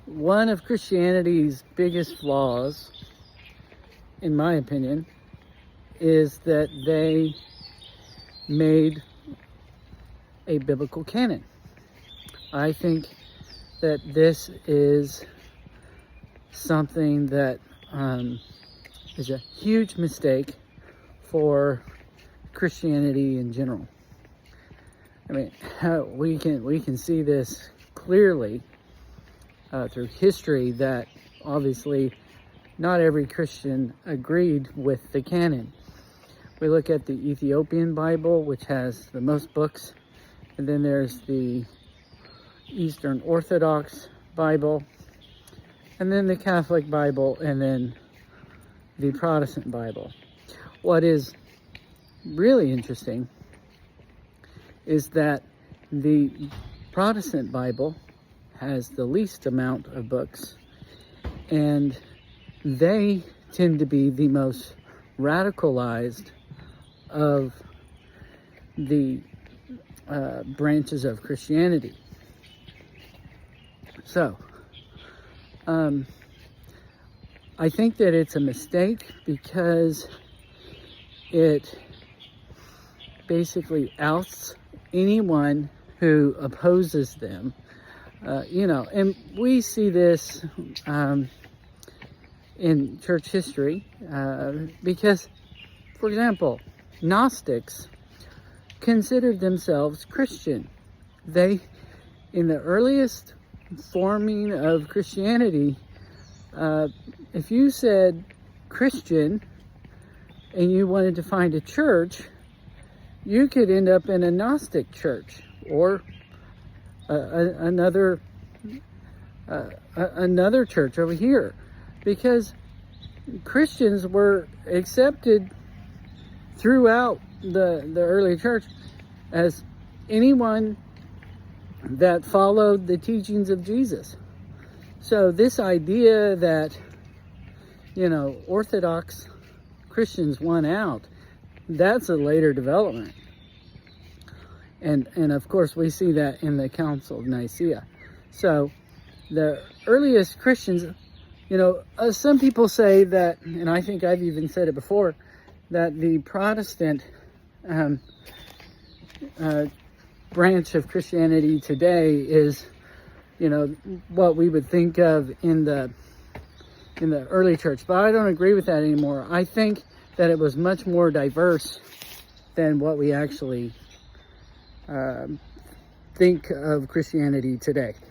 one of Christianity's biggest flaws, in my opinion, is that they made a biblical canon. I think that this is something that is a huge mistake for Christianity in general. I mean, we can see this clearly through history that obviously not every Christian agreed with the canon. We look at the Ethiopian Bible, which has the most books, and then there's the Eastern Orthodox Bible, and then the Catholic Bible, and then the Protestant Bible. What is really interesting is that the Protestant Bible has the least amount of books, and they tend to be the most radicalized of the branches of Christianity. So, I think that it's a mistake because it basically outs anyone who opposes them. And we see this in church history because, for example, Gnostics considered themselves Christian. They, in the earliest forming of Christianity, if you said Christian and you wanted to find a church, you could end up in a Gnostic church or another church over here, because Christians were accepted throughout the early church as anyone that followed the teachings of Jesus. So this idea that, Orthodox Christians won out, that's a later development. And of course we see that in the Council of Nicaea. So the earliest Christians, some people say that, and I think I've even said it before, that the Protestant branch of Christianity today is, what we would think of in the early church. But I don't agree with that anymore. I think that it was much more diverse than what we actually think of Christianity today.